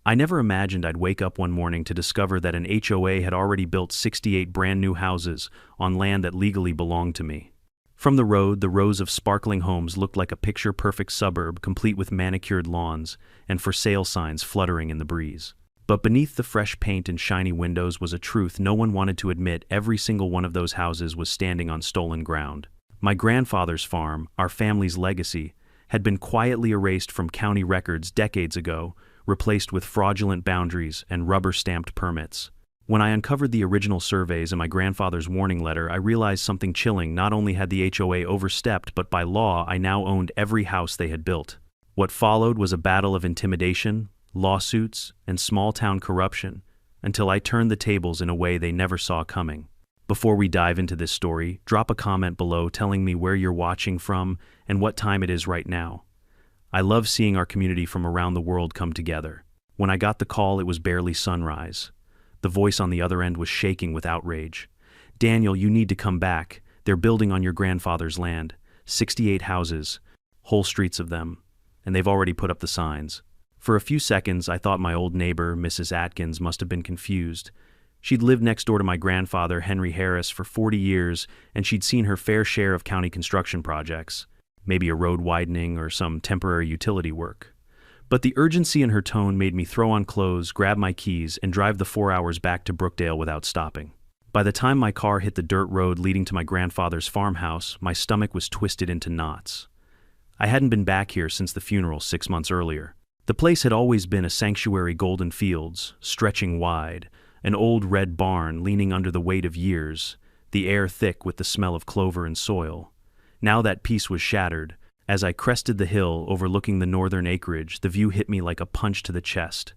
I never imagined I'd wake up one morning to discover that an HOA had already built 68 brand new houses on land that legally belonged to me. From the road, the rows of sparkling homes looked like a picture-perfect suburb, complete with manicured lawns and for sale signs fluttering in the breeze. But beneath the fresh paint and shiny windows was a truth no one wanted to admit. Every single one of those houses was standing on stolen ground. My grandfather's farm, our family's legacy, had been quietly erased from county records decades ago, replaced with fraudulent boundaries and rubber-stamped permits. When I uncovered the original surveys and my grandfather's warning letter, I realized something chilling. Not only had the HOA overstepped, but by law I now owned every house they had built. What followed was a battle of intimidation, lawsuits, and small-town corruption, until I turned the tables in a way they never saw coming. Before we dive into this story, drop a comment below telling me where you're watching from and what time it is right now. I love seeing our community from around the world come together. When I got the call, it was barely sunrise. The voice on the other end was shaking with outrage. "Daniel, you need to come back. They're building on your grandfather's land. 68 houses, whole streets of them, and they've already put up the signs." For a few seconds, I thought my old neighbor, Mrs. Atkins, must have been confused. She'd lived next door to my grandfather, Henry Harris, for 40 years, and she'd seen her fair share of county construction projects, maybe a road widening or some temporary utility work. But the urgency in her tone made me throw on clothes, grab my keys, and drive the 4 hours back to Brookdale without stopping. By the time my car hit the dirt road leading to my grandfather's farmhouse, my stomach was twisted into knots. I hadn't been back here since the funeral 6 months earlier. The place had always been a sanctuary, golden fields, stretching wide, an old red barn leaning under the weight of years, the air thick with the smell of clover and soil. Now that peace was shattered. As I crested the hill overlooking the northern acreage, the view hit me like a punch to the chest.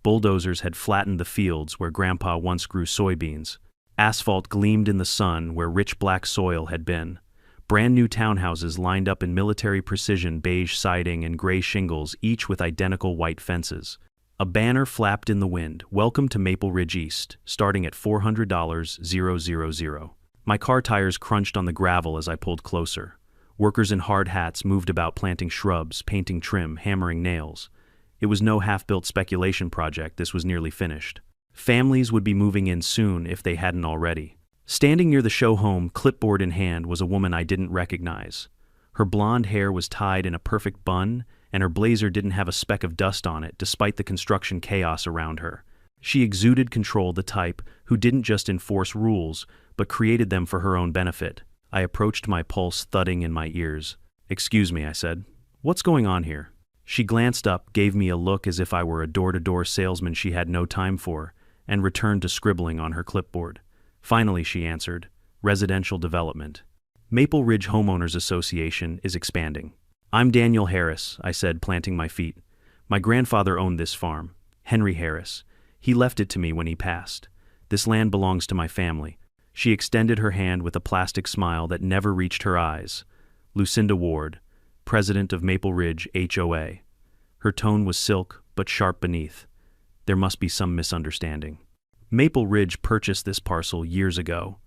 Bulldozers had flattened the fields where Grandpa once grew soybeans. Asphalt gleamed in the sun where rich black soil had been. Brand new townhouses lined up in military precision beige siding and gray shingles, each with identical white fences. A banner flapped in the wind, "Welcome to Maple Ridge East," starting at $400,000. My car tires crunched on the gravel as I pulled closer. Workers in hard hats moved about planting shrubs, painting trim, hammering nails. It was no half-built speculation project. This was nearly finished. Families would be moving in soon if they hadn't already. Standing near the show home, clipboard in hand, was a woman I didn't recognize. Her blonde hair was tied in a perfect bun, and her blazer didn't have a speck of dust on it, despite the construction chaos around her. She exuded control, the type who didn't just enforce rules, but created them for her own benefit. I approached, my pulse thudding in my ears. "Excuse me," I said. "What's going on here?" She glanced up, gave me a look as if I were a door-to-door salesman she had no time for, and returned to scribbling on her clipboard. Finally, she answered, "Residential development. Maple Ridge Homeowners Association is expanding." "I'm Daniel Harris," I said, planting my feet. "My grandfather owned this farm, Henry Harris. He left it to me when he passed. This land belongs to my family." She extended her hand with a plastic smile that never reached her eyes. "Lucinda Ward, president of Maple Ridge HOA." Her tone was silk, but sharp beneath. There must be some misunderstanding. "Maple Ridge purchased this parcel years ago.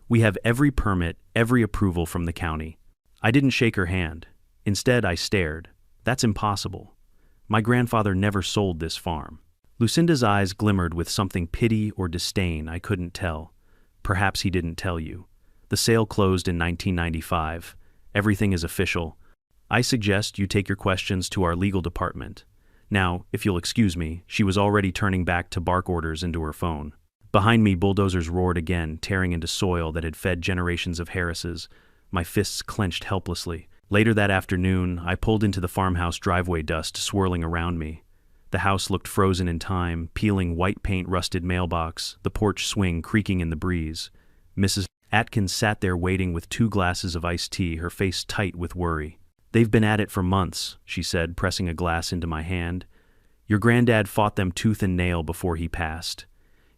We have every permit, every approval from the county." I didn't shake her hand. Instead, I stared. "That's impossible. My grandfather never sold this farm." Lucinda's eyes glimmered with something pity or disdain, I couldn't tell. "Perhaps he didn't tell you. The sale closed in 1995. Everything is official. I suggest you take your questions to our legal department. Now, if you'll excuse me," she was already turning back to bark orders into her phone. Behind me, bulldozers roared again, tearing into soil that had fed generations of Harrises. My fists clenched helplessly. Later that afternoon, I pulled into the farmhouse driveway, dust swirling around me. The house looked frozen in time, peeling white paint rusted mailbox, the porch swing creaking in the breeze. Mrs. Atkins sat there waiting with 2 glasses of iced tea, her face tight with worry. "They've been at it for months," she said, pressing a glass into my hand. "Your granddad fought them tooth and nail before he passed.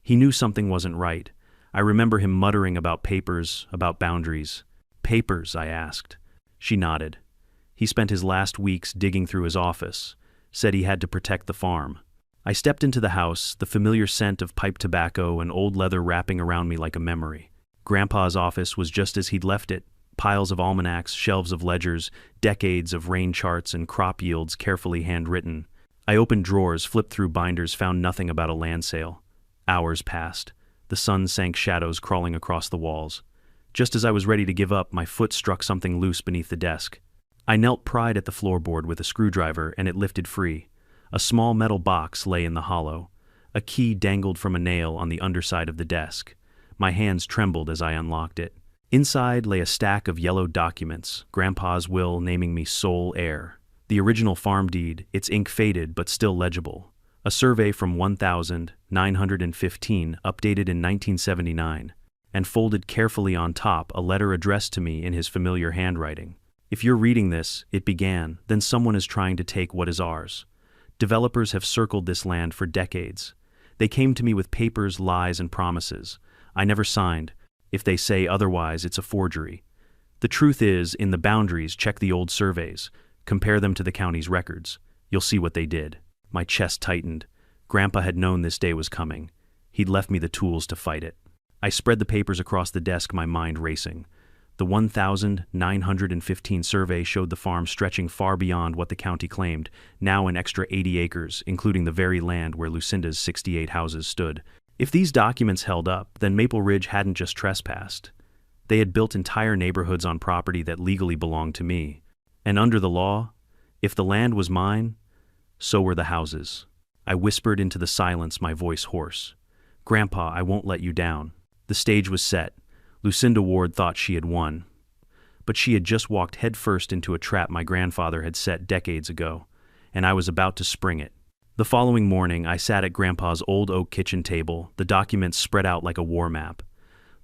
He knew something wasn't right. I remember him muttering about papers, about boundaries." "Papers?" I asked. She nodded. "He spent his last weeks digging through his office. Said he had to protect the farm." I stepped into the house, the familiar scent of pipe tobacco and old leather wrapping around me like a memory. Grandpa's office was just as he'd left it, piles of almanacs, shelves of ledgers, decades of rain charts and crop yields carefully handwritten. I opened drawers, flipped through binders, found nothing about a land sale. Hours passed. The sun sank, shadows crawling across the walls. Just as I was ready to give up, my foot struck something loose beneath the desk. I knelt, pried at the floorboard with a screwdriver, and it lifted free. A small metal box lay in the hollow. A key dangled from a nail on the underside of the desk. My hands trembled as I unlocked it. Inside lay a stack of yellowed documents, Grandpa's will naming me sole heir. The original farm deed, its ink faded but still legible. A survey from 1915, updated in 1979, and folded carefully on top a letter addressed to me in his familiar handwriting. If you're reading this, it began, then someone is trying to take what is ours. Developers have circled this land for decades. They came to me with papers, lies, and promises. I never signed. If they say otherwise, it's a forgery. The truth is, in the boundaries, check the old surveys. Compare them to the county's records. You'll see what they did. My chest tightened. Grandpa had known this day was coming. He'd left me the tools to fight it. I spread the papers across the desk, my mind racing. The 1915 survey showed the farm stretching far beyond what the county claimed, now an extra 80 acres, including the very land where Lucinda's 68 houses stood. If these documents held up, then Maple Ridge hadn't just trespassed. They had built entire neighborhoods on property that legally belonged to me. And under the law, if the land was mine, so were the houses. I whispered into the silence, my voice hoarse. Grandpa, I won't let you down. The stage was set. Lucinda Ward thought she had won. But she had just walked headfirst into a trap my grandfather had set decades ago, and I was about to spring it. The following morning, I sat at Grandpa's old oak kitchen table, the documents spread out like a war map.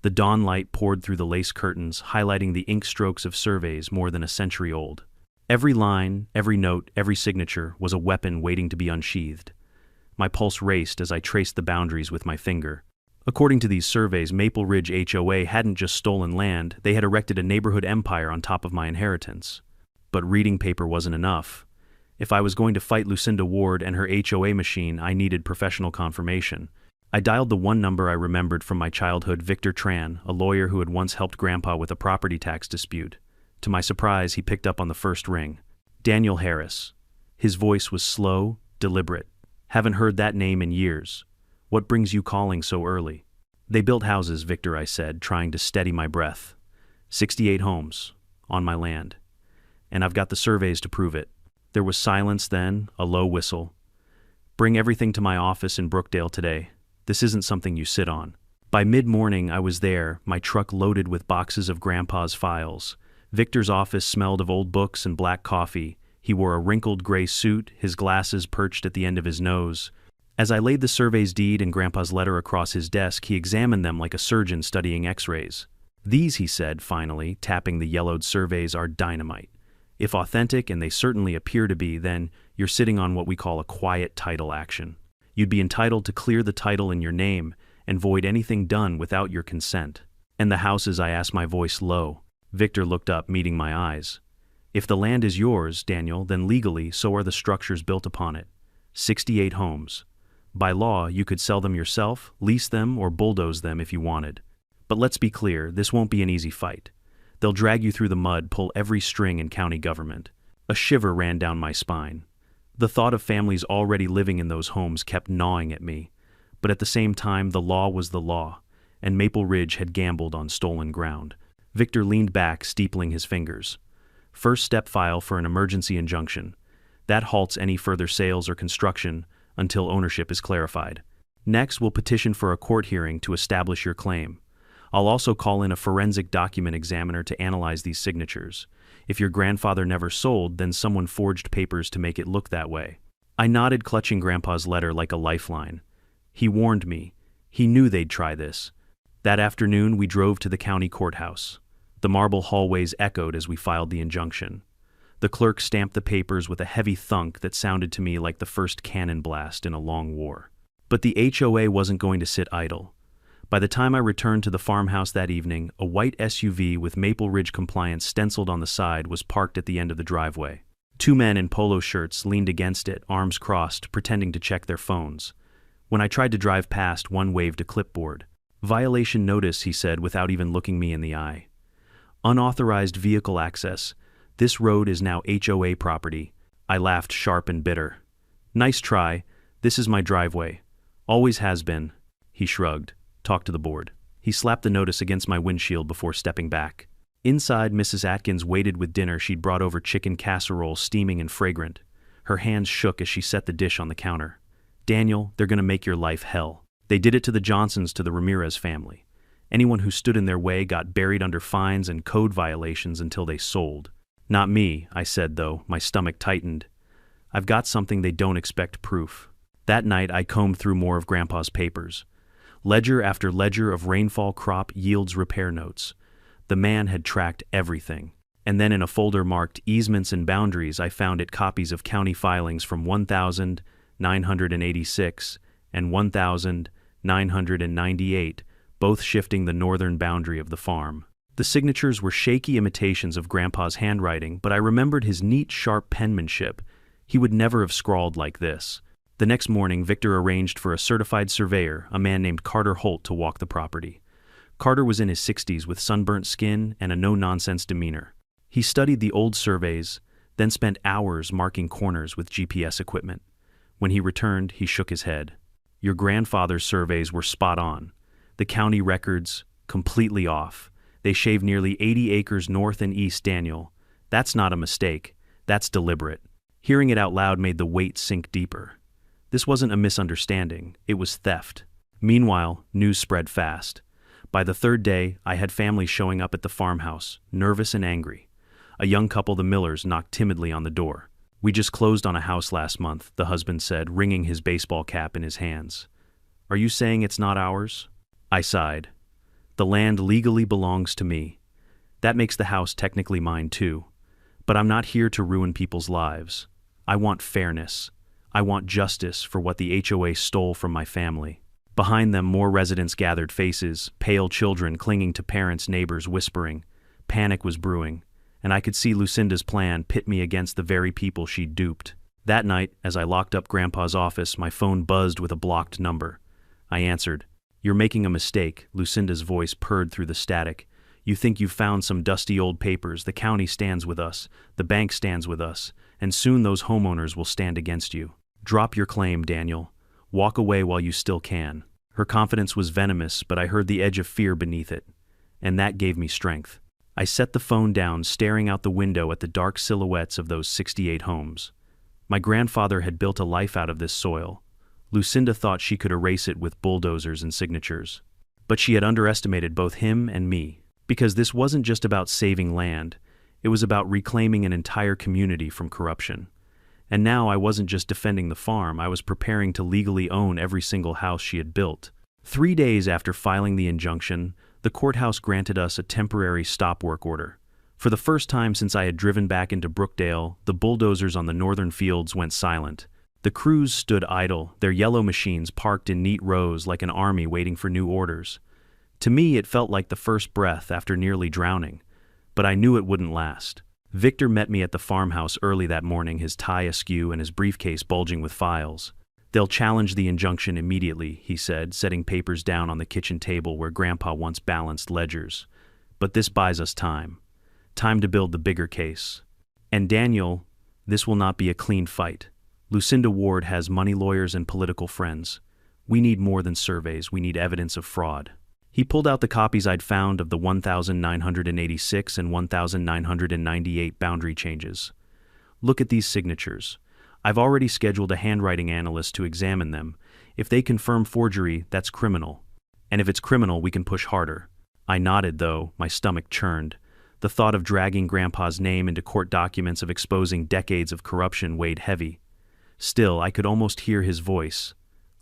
The dawn light poured through the lace curtains, highlighting the ink strokes of surveys more than a century old. Every line, every note, every signature was a weapon waiting to be unsheathed. My pulse raced as I traced the boundaries with my finger. According to these surveys, Maple Ridge HOA hadn't just stolen land, they had erected a neighborhood empire on top of my inheritance. But reading paper wasn't enough. If I was going to fight Lucinda Ward and her HOA machine, I needed professional confirmation. I dialed the one number I remembered from my childhood, Victor Tran, a lawyer who had once helped Grandpa with a property tax dispute. To my surprise, he picked up on the first ring. Daniel Harris. His voice was slow, deliberate. Haven't heard that name in years. What brings you calling so early? They built houses, Victor, I said, trying to steady my breath. 68 homes, on my land. And I've got the surveys to prove it. There was silence then, a low whistle. Bring everything to my office in Brookdale today. This isn't something you sit on. By mid-morning, I was there, my truck loaded with boxes of Grandpa's files. Victor's office smelled of old books and black coffee. He wore a wrinkled gray suit, his glasses perched at the end of his nose. As I laid the survey's deed and Grandpa's letter across his desk, he examined them like a surgeon studying x-rays. These, he said, finally, tapping the yellowed surveys, are dynamite. If authentic, and they certainly appear to be, then you're sitting on what we call a quiet title action. You'd be entitled to clear the title in your name and void anything done without your consent. And the houses, I asked, my voice low. Victor looked up, meeting my eyes. If the land is yours, Daniel, then legally, so are the structures built upon it. 68 homes. By law, you could sell them yourself, lease them, or bulldoze them if you wanted. But let's be clear, this won't be an easy fight. They'll drag you through the mud, pull every string in county government. A shiver ran down my spine. The thought of families already living in those homes kept gnawing at me. But at the same time, the law was the law, and Maple Ridge had gambled on stolen ground. Victor leaned back, steepling his fingers. First step, file for an emergency injunction. That halts any further sales or construction until ownership is clarified. Next, we'll petition for a court hearing to establish your claim. I'll also call in a forensic document examiner to analyze these signatures. If your grandfather never sold, then someone forged papers to make it look that way. I nodded, clutching Grandpa's letter like a lifeline. He warned me. He knew they'd try this. That afternoon, we drove to the county courthouse. The marble hallways echoed as we filed the injunction. The clerk stamped the papers with a heavy thunk that sounded to me like the first cannon blast in a long war. But the HOA wasn't going to sit idle. By the time I returned to the farmhouse that evening, a white SUV with Maple Ridge compliance stenciled on the side was parked at the end of the driveway. Two men in polo shirts leaned against it, arms crossed, pretending to check their phones. When I tried to drive past, one waved a clipboard. Violation notice, he said without even looking me in the eye. Unauthorized vehicle access. This road is now HOA property. I laughed, sharp and bitter. Nice try. This is my driveway. Always has been. He shrugged. Talk to the board. He slapped the notice against my windshield before stepping back. Inside, Mrs. Atkins waited with dinner she'd brought over chicken casserole, steaming and fragrant. Her hands shook as she set the dish on the counter. Daniel, they're gonna make your life hell. They did it to the Johnsons, to the Ramirez family. Anyone who stood in their way got buried under fines and code violations until they sold. Not me, I said, though, my stomach tightened. I've got something they don't expect proof. That night, I combed through more of Grandpa's papers. Ledger after ledger of rainfall crop yields repair notes. The man had tracked everything. And then in a folder marked Easements and Boundaries, I found copies of county filings from 1986 and 1998, both shifting the northern boundary of the farm. The signatures were shaky imitations of Grandpa's handwriting, but I remembered his neat, sharp penmanship. He would never have scrawled like this. The next morning, Victor arranged for a certified surveyor, a man named Carter Holt, to walk the property. Carter was in his 60s with sunburnt skin and a no-nonsense demeanor. He studied the old surveys, then spent hours marking corners with GPS equipment. When he returned, he shook his head. Your grandfather's surveys were spot on. The county records, completely off. They shaved nearly 80 acres north and east, Daniel. That's not a mistake. That's deliberate. Hearing it out loud made the weight sink deeper. This wasn't a misunderstanding. It was theft. Meanwhile, news spread fast. By the third day, I had families showing up at the farmhouse, nervous and angry. A young couple, the Millers, knocked timidly on the door. We just closed on a house last month, the husband said, wringing his baseball cap in his hands. Are you saying it's not ours? I sighed. The land legally belongs to me. That makes the house technically mine too. But I'm not here to ruin people's lives. I want fairness. I want justice for what the HOA stole from my family. Behind them, more residents gathered, faces, pale children clinging to parents, neighbors whispering. Panic was brewing, and I could see Lucinda's plan pit me against the very people she'd duped. That night, as I locked up Grandpa's office, my phone buzzed with a blocked number. I answered. You're making a mistake, Lucinda's voice purred through the static. You think you've found some dusty old papers. The county stands with us, the bank stands with us, and soon those homeowners will stand against you. Drop your claim, Daniel. Walk away while you still can. Her confidence was venomous, but I heard the edge of fear beneath it, and that gave me strength. I set the phone down, staring out the window at the dark silhouettes of those 68 homes. My grandfather had built a life out of this soil. Lucinda thought she could erase it with bulldozers and signatures. But she had underestimated both him and me, because this wasn't just about saving land, it was about reclaiming an entire community from corruption. And now I wasn't just defending the farm, I was preparing to legally own every single house she had built. 3 days after filing the injunction, the courthouse granted us a temporary stop work order. For the first time since I had driven back into Brookdale, the bulldozers on the northern fields went silent. The crews stood idle, their yellow machines parked in neat rows like an army waiting for new orders. To me, it felt like the first breath after nearly drowning, but I knew it wouldn't last. Victor met me at the farmhouse early that morning, his tie askew and his briefcase bulging with files. They'll challenge the injunction immediately, he said, setting papers down on the kitchen table where Grandpa once balanced ledgers. But this buys us time. Time to build the bigger case. And Daniel, this will not be a clean fight. Lucinda Ward has money lawyers and political friends. We need more than surveys, we need evidence of fraud. He pulled out the copies I'd found of the 1986 and 1998 boundary changes. Look at these signatures. I've already scheduled a handwriting analyst to examine them. If they confirm forgery, that's criminal. And if it's criminal, we can push harder. I nodded, though, my stomach churned. The thought of dragging Grandpa's name into court documents, of exposing decades of corruption, weighed heavy. Still, I could almost hear his voice.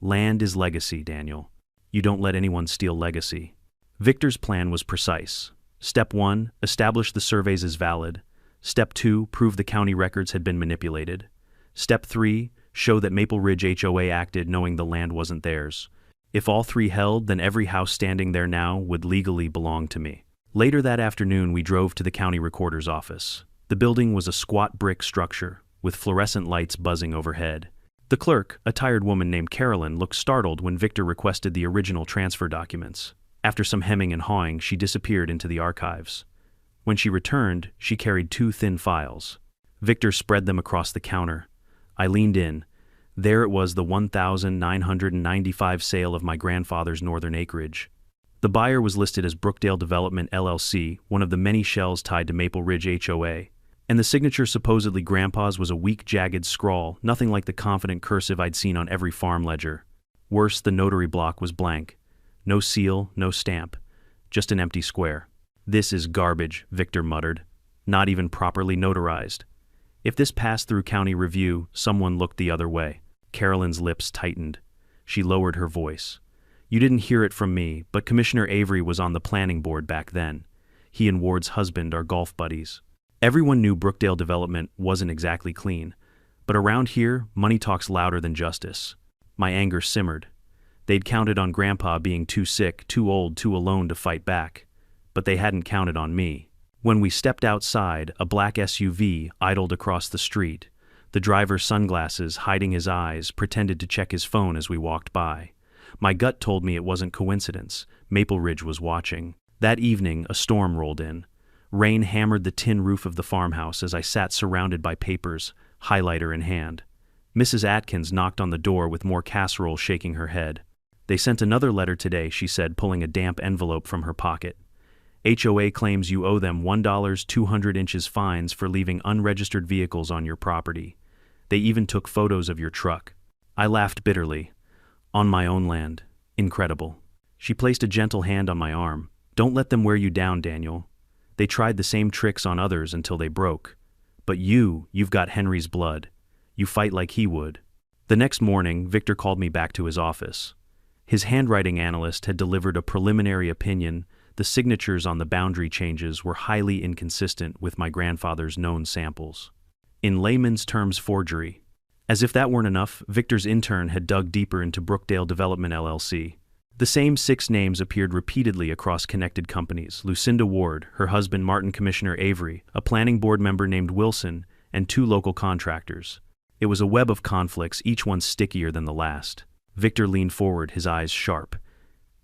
Land is legacy, Daniel. You don't let anyone steal legacy. Victor's plan was precise. Step 1, establish the surveys as valid. Step 2, prove the county records had been manipulated. Step 3, show that Maple Ridge HOA acted knowing the land wasn't theirs. If all three held, then every house standing there now would legally belong to me. Later that afternoon, we drove to the county recorder's office. The building was a squat brick structure, with fluorescent lights buzzing overhead. The clerk, a tired woman named Carolyn, looked startled when Victor requested the original transfer documents. After some hemming and hawing, she disappeared into the archives. When she returned, she carried 2 thin files. Victor spread them across the counter. I leaned in. There it was, the 1,995 sale of my grandfather's northern acreage. The buyer was listed as Brookdale Development LLC, one of the many shells tied to Maple Ridge HOA. And the signature, supposedly Grandpa's, was a weak, jagged scrawl, nothing like the confident cursive I'd seen on every farm ledger. Worse, the notary block was blank. No seal, no stamp. Just an empty square. "This is garbage," Victor muttered. "Not even properly notarized." If this passed through county review, someone looked the other way. Carolyn's lips tightened. She lowered her voice. "You didn't hear it from me, but Commissioner Avery was on the planning board back then. He and Ward's husband are golf buddies. Everyone knew Brookdale Development wasn't exactly clean. But around here, money talks louder than justice." My anger simmered. They'd counted on Grandpa being too sick, too old, too alone to fight back. But they hadn't counted on me. When we stepped outside, a black SUV idled across the street. The driver's sunglasses, hiding his eyes, pretended to check his phone as we walked by. My gut told me it wasn't coincidence. Maple Ridge was watching. That evening, a storm rolled in. Rain hammered the tin roof of the farmhouse as I sat surrounded by papers, highlighter in hand. Mrs. Atkins knocked on the door with more casserole, shaking her head. "They sent another letter today," she said, pulling a damp envelope from her pocket. "HOA claims you owe them $1 200 fines for leaving unregistered vehicles on your property. They even took photos of your truck." I laughed bitterly. On my own land. Incredible. She placed a gentle hand on my arm. "Don't let them wear you down, Daniel. They tried the same tricks on others until they broke. But you've got Henry's blood. You fight like he would." The next morning, Victor called me back to his office. His handwriting analyst had delivered a preliminary opinion. The signatures on the boundary changes were highly inconsistent with my grandfather's known samples. In layman's terms, forgery. As if that weren't enough, Victor's intern had dug deeper into Brookdale Development LLC. The same 6 names appeared repeatedly across connected companies: Lucinda Ward, her husband Martin, Commissioner Avery, a planning board member named Wilson, and 2 local contractors. It was a web of conflicts, each one stickier than the last. Victor leaned forward, his eyes sharp.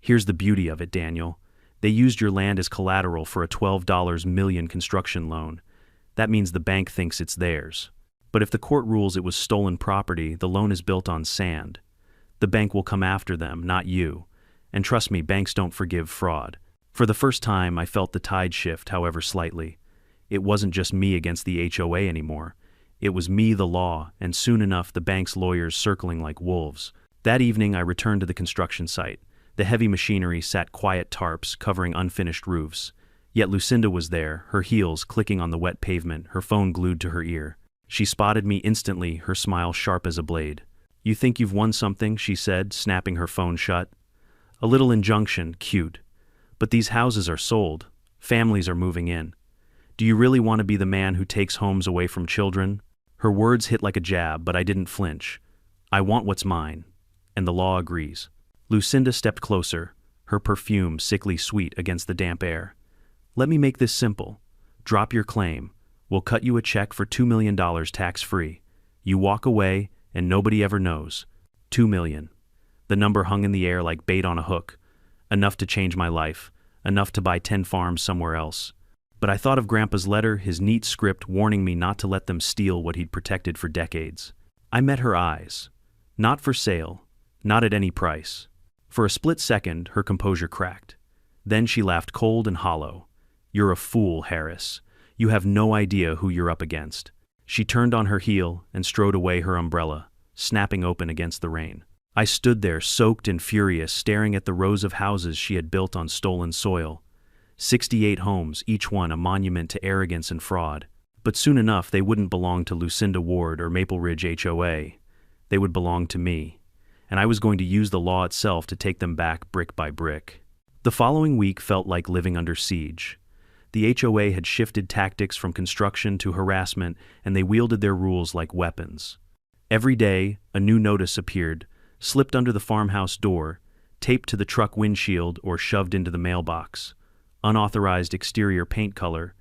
"Here's the beauty of it, Daniel. They used your land as collateral for a $12 million construction loan. That means the bank thinks it's theirs. But if the court rules it was stolen property, the loan is built on sand. The bank will come after them, not you. And trust me, banks don't forgive fraud." For the first time, I felt the tide shift, however slightly. It wasn't just me against the HOA anymore. It was me, the law, and soon enough the bank's lawyers circling like wolves. That evening I returned to the construction site. The heavy machinery sat quiet tarps covering unfinished roofs. Yet Lucinda was there, her heels clicking on the wet pavement, her phone glued to her ear. She spotted me instantly, her smile sharp as a blade. "You think you've won something?" she said, snapping her phone shut. "A little injunction, cute. But these houses are sold. Families are moving in. Do you really want to be the man who takes homes away from children?" Her words hit like a jab, but I didn't flinch. "I want what's mine. And the law agrees." Lucinda stepped closer, her perfume sickly sweet against the damp air. "Let me make this simple. Drop your claim. We'll cut you a check for $2 million tax-free. You walk away, and nobody ever knows. $2 million. The number hung in the air like bait on a hook. Enough to change my life. Enough to buy 10 farms somewhere else. But I thought of Grandpa's letter, his neat script warning me not to let them steal what he'd protected for decades. I met her eyes. Not for sale. Not at any price. For a split second, her composure cracked. Then she laughed cold and hollow. "You're a fool, Harris. You have no idea who you're up against." She turned on her heel and strode away, her umbrella snapping open against the rain. I stood there, soaked and furious, staring at the rows of houses she had built on stolen soil. 68 homes, each one a monument to arrogance and fraud. But soon enough, they wouldn't belong to Lucinda Ward or Maple Ridge HOA. They would belong to me. And I was going to use the law itself to take them back brick by brick. The following week felt like living under siege. The HOA had shifted tactics from construction to harassment, and they wielded their rules like weapons. Every day, a new notice appeared, slipped under the farmhouse door, taped to the truck windshield, or shoved into the mailbox. Unauthorized exterior paint color,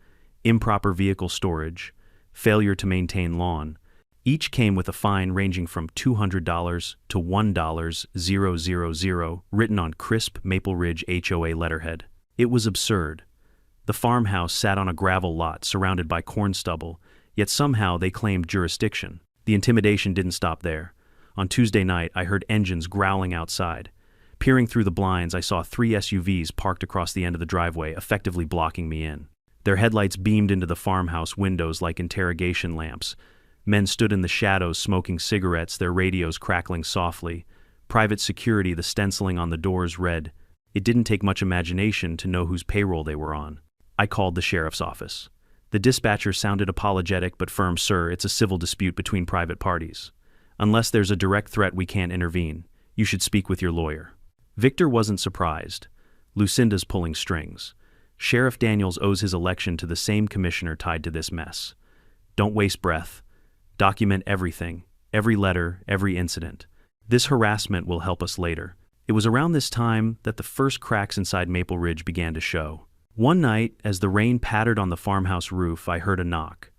improper vehicle storage, failure to maintain lawn. Each came with a fine ranging from $200 to $1,000 written on crisp Maple Ridge HOA letterhead. It was absurd. The farmhouse sat on a gravel lot surrounded by corn stubble, yet somehow they claimed jurisdiction. The intimidation didn't stop there. On Tuesday night, I heard engines growling outside. Peering through the blinds, I saw 3 SUVs parked across the end of the driveway, effectively blocking me in. Their headlights beamed into the farmhouse windows like interrogation lamps. Men stood in the shadows smoking cigarettes, their radios crackling softly. Private security, the stenciling on the doors read. It didn't take much imagination to know whose payroll they were on. I called the sheriff's office. The dispatcher sounded apologetic but firm. "Sir, it's a civil dispute between private parties. Unless there's a direct threat, we can't intervene. You should speak with your lawyer." Victor wasn't surprised. Lucinda's pulling strings. Sheriff Daniels owes his election to the same commissioner tied to this mess. Don't waste breath. Document everything, every letter, every incident. This harassment will help us later. It was around this time that the first cracks inside Maple Ridge began to show. One night, as the rain pattered on the farmhouse roof, I heard a knock.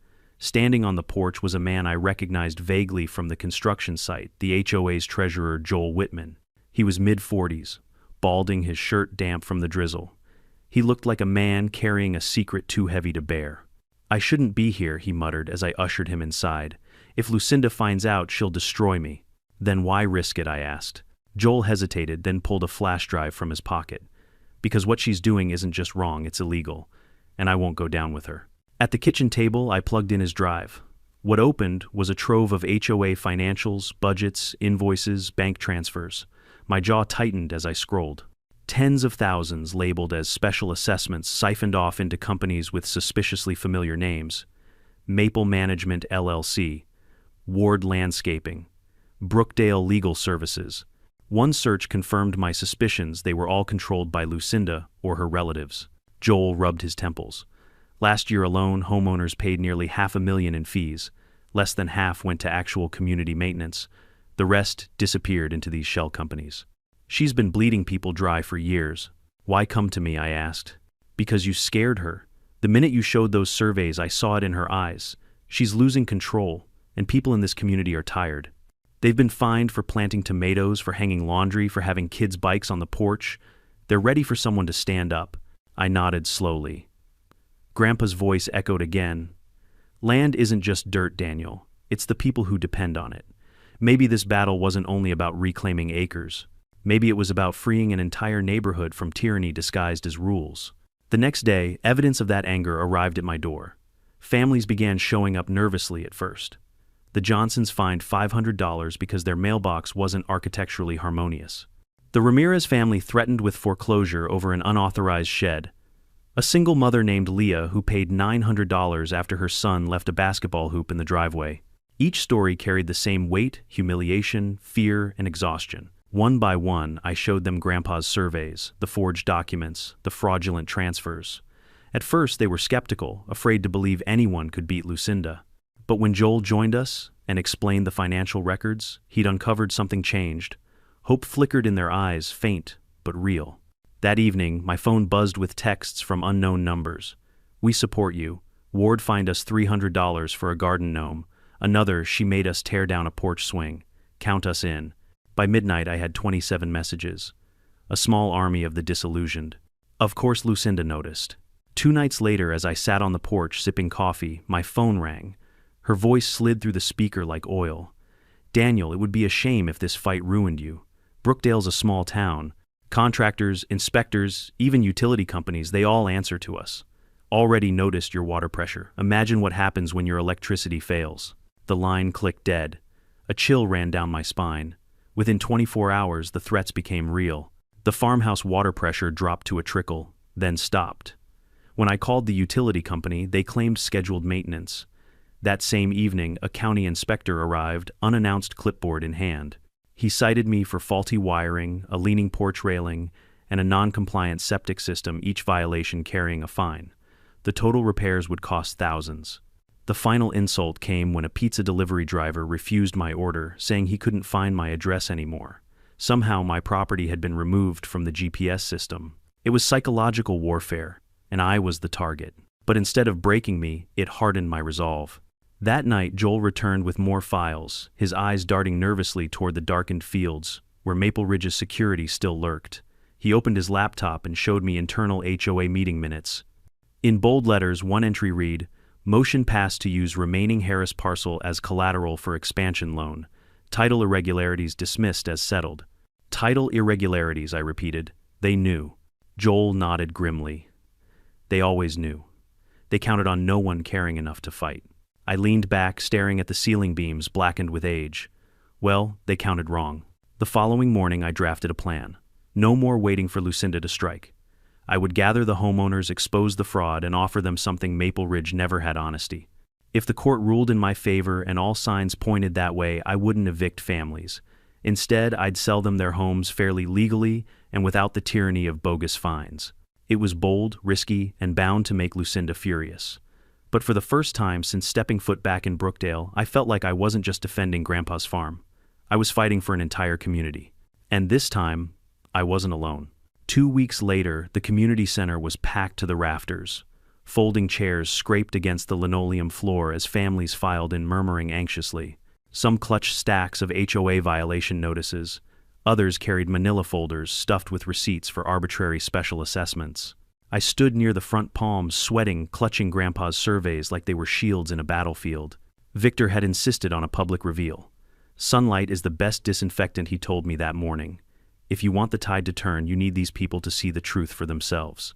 Standing on the porch was a man I recognized vaguely from the construction site, the HOA's treasurer, Joel Whitman. He was mid-40s, balding, his shirt damp from the drizzle. He looked like a man carrying a secret too heavy to bear. "I shouldn't be here," he muttered as I ushered him inside. "If Lucinda finds out, she'll destroy me." "Then why risk it?" I asked. Joel hesitated, then pulled a flash drive from his pocket. "Because what she's doing isn't just wrong, it's illegal, and I won't go down with her." At the kitchen table, I plugged in his drive. What opened was a trove of HOA financials, budgets, invoices, bank transfers. My jaw tightened as I scrolled. Tens of thousands labeled as special assessments siphoned off into companies with suspiciously familiar names. Maple Management LLC, Ward Landscaping, Brookdale Legal Services. One search confirmed my suspicions. They were all controlled by Lucinda or her relatives. Joel rubbed his temples. Last year alone, homeowners paid nearly $500,000 in fees. Less than half went to actual community maintenance. The rest disappeared into these shell companies. "She's been bleeding people dry for years. Why come to me?" I asked. "Because you scared her. The minute you showed those surveys, I saw it in her eyes. She's losing control, and people in this community are tired. They've been fined for planting tomatoes, for hanging laundry, for having kids' bikes on the porch. They're ready for someone to stand up." I nodded slowly. Grandpa's voice echoed again. "Land isn't just dirt, Daniel. It's the people who depend on it. Maybe this battle wasn't only about reclaiming acres. Maybe it was about freeing an entire neighborhood from tyranny disguised as rules." The next day, evidence of that anger arrived at my door. Families began showing up nervously at first. The Johnsons fined $500 because their mailbox wasn't architecturally harmonious. The Ramirez family threatened with foreclosure over an unauthorized shed. A single mother named Leah who paid $900 after her son left a basketball hoop in the driveway. Each story carried the same weight, humiliation, fear, and exhaustion. One by one, I showed them Grandpa's surveys, the forged documents, the fraudulent transfers. At first, they were skeptical, afraid to believe anyone could beat Lucinda. But when Joel joined us and explained the financial records, he'd uncovered something changed. Hope flickered in their eyes, faint but real. That evening, my phone buzzed with texts from unknown numbers. "We support you. Ward fined us $300 for a garden gnome. Another, she made us tear down a porch swing. Count us in." By midnight, I had 27 messages. A small army of the disillusioned. Of course, Lucinda noticed. 2 nights later, as I sat on the porch sipping coffee, my phone rang. Her voice slid through the speaker like oil. "Daniel, it would be a shame if this fight ruined you. Brookdale's a small town. Contractors, inspectors, even utility companies, they all answer to us. Already noticed your water pressure. Imagine what happens when your electricity fails." The line clicked dead. A chill ran down my spine. Within 24 hours, the threats became real. The farmhouse water pressure dropped to a trickle, then stopped. When I called the utility company, they claimed scheduled maintenance. That same evening, a county inspector arrived, unannounced, clipboard in hand. He cited me for faulty wiring, a leaning porch railing, and a non-compliant septic system, each violation carrying a fine. The total repairs would cost thousands. The final insult came when a pizza delivery driver refused my order, saying he couldn't find my address anymore. Somehow my property had been removed from the GPS system. It was psychological warfare, and I was the target. But instead of breaking me, it hardened my resolve. That night, Joel returned with more files, his eyes darting nervously toward the darkened fields, where Maple Ridge's security still lurked. He opened his laptop and showed me internal HOA meeting minutes. In bold letters, one entry read, "Motion passed to use remaining Harris parcel as collateral for expansion loan. Title irregularities dismissed as settled. Title irregularities, I repeated. They knew. Joel nodded grimly. They always knew. They counted on no one caring enough to fight. I leaned back, staring at the ceiling beams blackened with age. Well, they counted wrong. The following morning I drafted a plan. No more waiting for Lucinda to strike. I would gather the homeowners, expose the fraud, and offer them something Maple Ridge never had: honesty. If the court ruled in my favor and all signs pointed that way, I wouldn't evict families. Instead, I'd sell them their homes fairly, legally, and without the tyranny of bogus fines. It was bold, risky, and bound to make Lucinda furious. But for the first time since stepping foot back in Brookdale, I felt like I wasn't just defending Grandpa's farm. I was fighting for an entire community. And this time, I wasn't alone. 2 weeks later, the community center was packed to the rafters. Folding chairs scraped against the linoleum floor as families filed in, murmuring anxiously. Some clutched stacks of HOA violation notices. Others carried manila folders stuffed with receipts for arbitrary special assessments. I stood near the front palms, sweating, clutching Grandpa's surveys like they were shields in a battlefield. Victor had insisted on a public reveal. Sunlight is the best disinfectant, he told me that morning. If you want the tide to turn, you need these people to see the truth for themselves.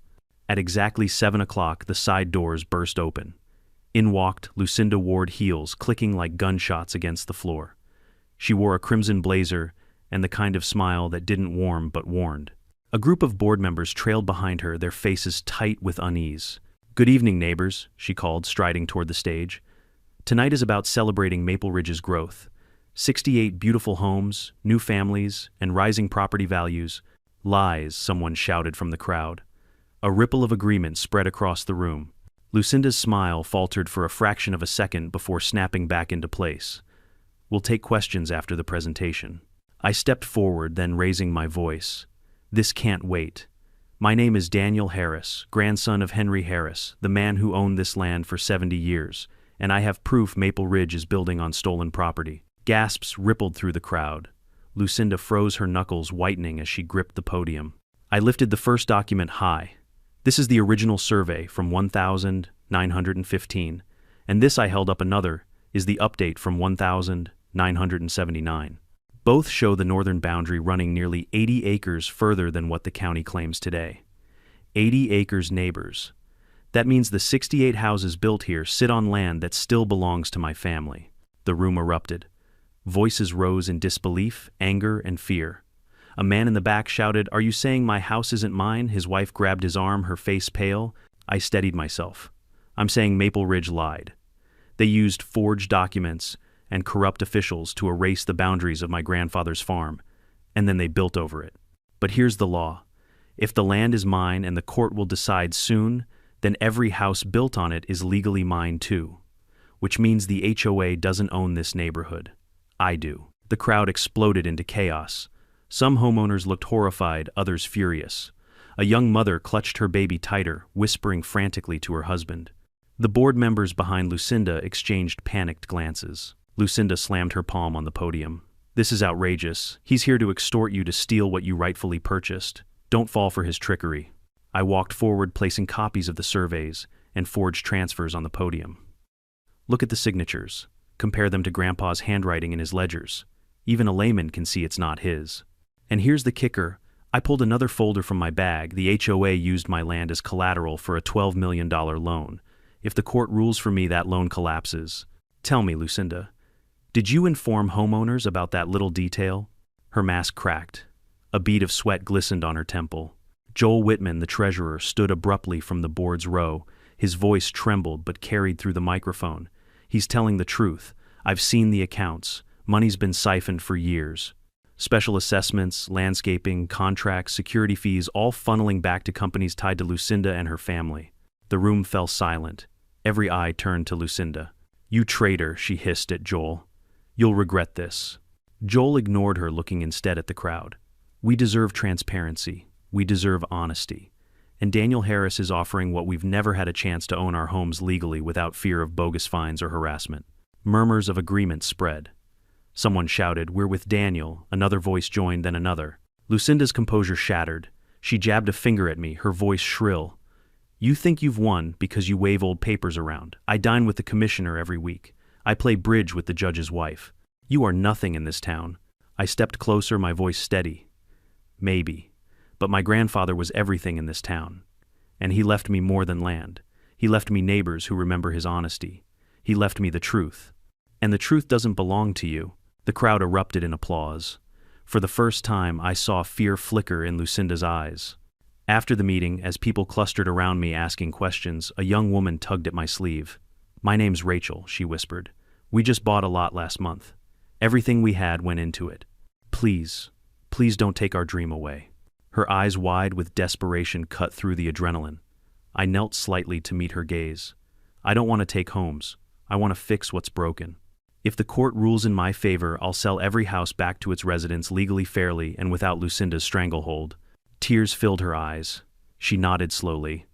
At exactly 7 o'clock, the side doors burst open. In walked Lucinda Ward, heels clicking like gunshots against the floor. She wore a crimson blazer and the kind of smile that didn't warm but warned. A group of board members trailed behind her, their faces tight with unease. "Good evening, neighbors," she called, striding toward the stage. "Tonight is about celebrating Maple Ridge's growth. 68 beautiful homes, new families, and rising property values." "Lies," someone shouted from the crowd. A ripple of agreement spread across the room. Lucinda's smile faltered for a fraction of a second before snapping back into place. "We'll take questions after the presentation." I stepped forward, then raising my voice. "This can't wait. My name is Daniel Harris, grandson of Henry Harris, the man who owned this land for 70 years, and I have proof Maple Ridge is building on stolen property." Gasps rippled through the crowd. Lucinda froze, her knuckles whitening as she gripped the podium. I lifted the first document high. "This is the original survey from 1915, and this," I held up another, "is the update from 1979. Both show the northern boundary running nearly 80 acres further than what the county claims today. 80 acres, neighbors. That means the 68 houses built here sit on land that still belongs to my family." The room erupted. Voices rose in disbelief, anger, and fear. A man in the back shouted, "Are you saying my house isn't mine?" His wife grabbed his arm, her face pale. I steadied myself. "I'm saying Maple Ridge lied. They used forged documents and corrupt officials to erase the boundaries of my grandfather's farm, and then they built over it. But here's the law. If the land is mine, and the court will decide soon, then every house built on it is legally mine too. Which means the HOA doesn't own this neighborhood. I do." The crowd exploded into chaos. Some homeowners looked horrified, others furious. A young mother clutched her baby tighter, whispering frantically to her husband. The board members behind Lucinda exchanged panicked glances. Lucinda slammed her palm on the podium. "This is outrageous. He's here to extort you to steal what you rightfully purchased. Don't fall for his trickery." I walked forward, placing copies of the surveys and forged transfers on the podium. "Look at the signatures. Compare them to Grandpa's handwriting in his ledgers. Even a layman can see it's not his. And here's the kicker. I pulled another folder from my bag. The HOA used my land as collateral for a $12 million loan. If the court rules for me, that loan collapses. Tell me, Lucinda, did you inform homeowners about that little detail?" Her mask cracked. A bead of sweat glistened on her temple. Joel Whitman, the treasurer, stood abruptly from the board's row. His voice trembled but carried through the microphone. "He's telling the truth. I've seen the accounts. Money's been siphoned for years. Special assessments, landscaping, contracts, security fees, all funneling back to companies tied to Lucinda and her family." The room fell silent. Every eye turned to Lucinda. "You traitor," she hissed at Joel. "You'll regret this." Joel ignored her, looking instead at the crowd. "We deserve transparency. We deserve honesty. And Daniel Harris is offering what we've never had a chance to: own our homes legally without fear of bogus fines or harassment." Murmurs of agreement spread. Someone shouted, "We're with Daniel." Another voice joined, then another. Lucinda's composure shattered. She jabbed a finger at me, her voice shrill. "You think you've won because you wave old papers around. I dine with the commissioner every week. I play bridge with the judge's wife. You are nothing in this town. I stepped closer, my voice steady. Maybe. But my grandfather was everything in this town. And he left me more than land. He left me neighbors who remember his honesty. He left me the truth. And the truth doesn't belong to you. The crowd erupted in applause. For the first time, I saw fear flicker in Lucinda's eyes. After the meeting, as people clustered around me asking questions, a young woman tugged at my sleeve. "My name's Rachel," she whispered. "We just bought a lot last month. Everything we had went into it. Please, please don't take our dream away." Her eyes wide with desperation cut through the adrenaline. I knelt slightly to meet her gaze. "I don't want to take homes. I want to fix what's broken. If the court rules in my favor, I'll sell every house back to its residents legally, fairly, and without Lucinda's stranglehold." Tears filled her eyes. She nodded slowly.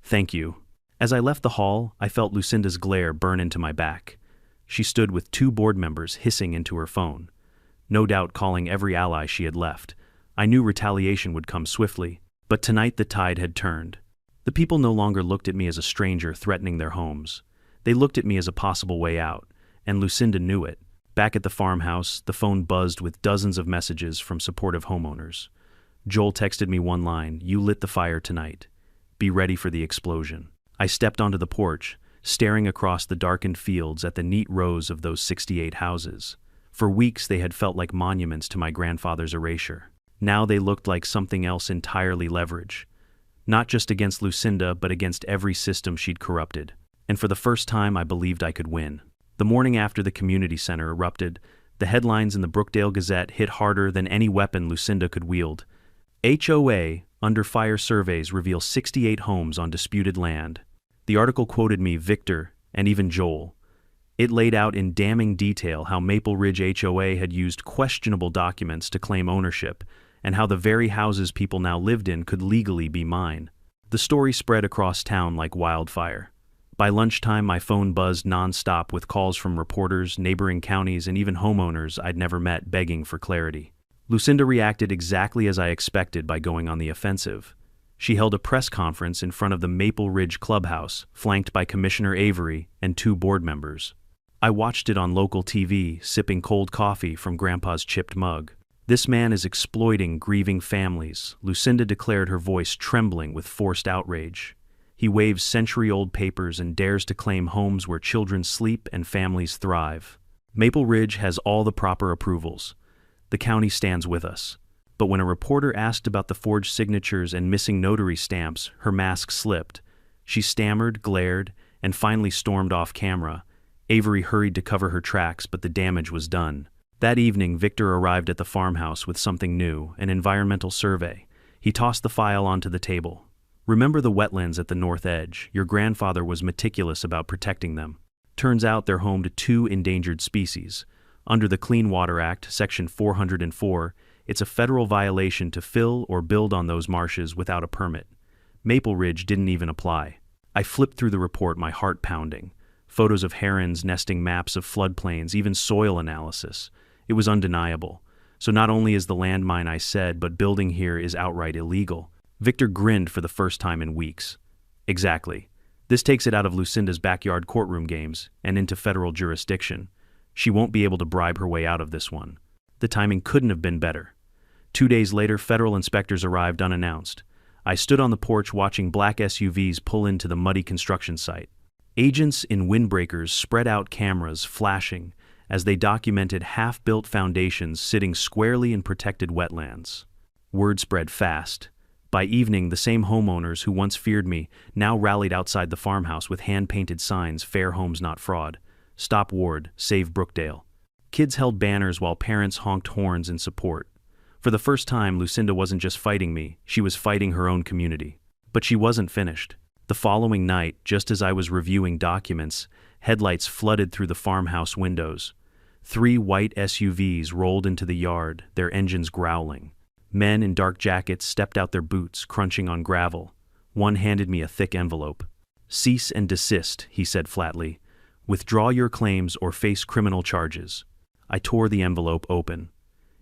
"Thank you." As I left the hall, I felt Lucinda's glare burn into my back. She stood with 2 board members hissing into her phone, no doubt calling every ally she had left. I knew retaliation would come swiftly, but tonight the tide had turned. The people no longer looked at me as a stranger threatening their homes. They looked at me as a possible way out, and Lucinda knew it. Back at the farmhouse, the phone buzzed with dozens of messages from supportive homeowners. Joel texted me one line, "You lit the fire tonight. Be ready for the explosion." I stepped onto the porch, staring across the darkened fields at the neat rows of those 68 houses. For weeks they had felt like monuments to my grandfather's erasure. Now they looked like something else entirely leverage. Not just against Lucinda, but against every system she'd corrupted. And for the first time, I believed I could win. The morning after the community center erupted, the headlines in the Brookdale Gazette hit harder than any weapon Lucinda could wield. HOA under fire surveys reveal 68 homes on disputed land. The article quoted me, Victor, and even Joel. It laid out in damning detail how Maple Ridge HOA had used questionable documents to claim ownership, and how the very houses people now lived in could legally be mine. The story spread across town like wildfire. By lunchtime, my phone buzzed nonstop with calls from reporters, neighboring counties, and even homeowners I'd never met begging for clarity. Lucinda reacted exactly as I expected by going on the offensive. She held a press conference in front of the Maple Ridge Clubhouse, flanked by Commissioner Avery and 2 board members. I watched it on local TV, sipping cold coffee from Grandpa's chipped mug. "This man is exploiting grieving families," Lucinda declared, her voice trembling with forced outrage. "He waves century-old papers and dares to claim homes where children sleep and families thrive. Maple Ridge has all the proper approvals. The county stands with us." But when a reporter asked about the forged signatures and missing notary stamps, her mask slipped. She stammered, glared, and finally stormed off camera. Avery hurried to cover her tracks, but the damage was done. That evening, Victor arrived at the farmhouse with something new, an environmental survey. He tossed the file onto the table. "Remember the wetlands at the north edge? Your grandfather was meticulous about protecting them. Turns out they're home to 2 endangered species. Under the Clean Water Act, Section 404, it's a federal violation to fill or build on those marshes without a permit. Maple Ridge didn't even apply." I flipped through the report, my heart pounding. Photos of herons nesting, maps of floodplains, even soil analysis. It was undeniable. So not only is the land mine I said, but building here is outright illegal. Victor grinned for the first time in weeks. "Exactly. This takes it out of Lucinda's backyard courtroom games and into federal jurisdiction. She won't be able to bribe her way out of this one." The timing couldn't have been better. 2 days later, federal inspectors arrived unannounced. I stood on the porch watching black SUVs pull into the muddy construction site. Agents in windbreakers spread out cameras, flashing, as they documented half-built foundations sitting squarely in protected wetlands. Word spread fast. By evening, the same homeowners who once feared me now rallied outside the farmhouse with hand-painted signs, "Fair homes, not fraud. Stop Ward, save Brookdale." Kids held banners while parents honked horns in support. For the first time, Lucinda wasn't just fighting me, she was fighting her own community. But she wasn't finished. The following night, just as I was reviewing documents, headlights flooded through the farmhouse windows. 3 white SUVs rolled into the yard, their engines growling. Men in dark jackets stepped out their boots, crunching on gravel. One handed me a thick envelope. "Cease and desist," he said flatly. "Withdraw your claims or face criminal charges." I tore the envelope open.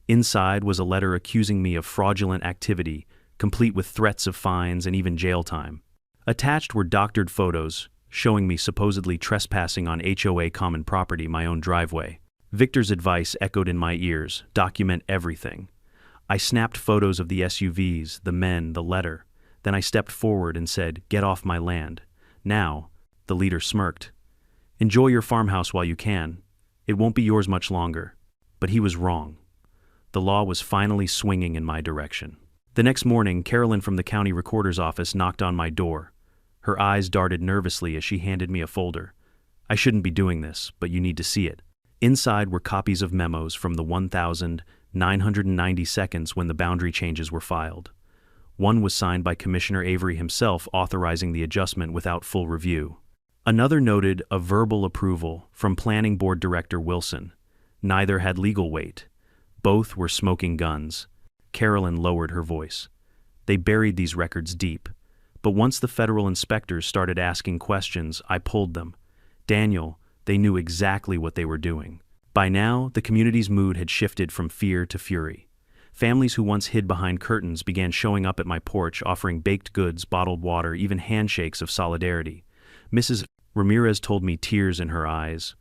Inside was a letter accusing me of fraudulent activity, complete with threats of fines and even jail time. Attached were doctored photos, showing me supposedly trespassing on HOA common property, my own driveway. Victor's advice echoed in my ears: document everything. I snapped photos of the SUVs, the men, the letter. Then I stepped forward and said, "Get off my land." Now, the leader smirked. "Enjoy your farmhouse while you can. It won't be yours much longer." But he was wrong. The law was finally swinging in my direction. The next morning, Carolyn from the county recorder's office knocked on my door. Her eyes darted nervously as she handed me a folder. "I shouldn't be doing this, but you need to see it." Inside were copies of memos from the 1,990 seconds when the boundary changes were filed. One was signed by Commissioner Avery himself, authorizing the adjustment without full review. Another noted a verbal approval from Planning Board Director Wilson. Neither had legal weight. Both were smoking guns. Carolyn lowered her voice. "They buried these records deep. But once the federal inspectors started asking questions, I pulled them. Daniel, they knew exactly what they were doing." By now, the community's mood had shifted from fear to fury. Families who once hid behind curtains began showing up at my porch, offering baked goods, bottled water, even handshakes of solidarity. Mrs. Ramirez told me, tears in her eyes,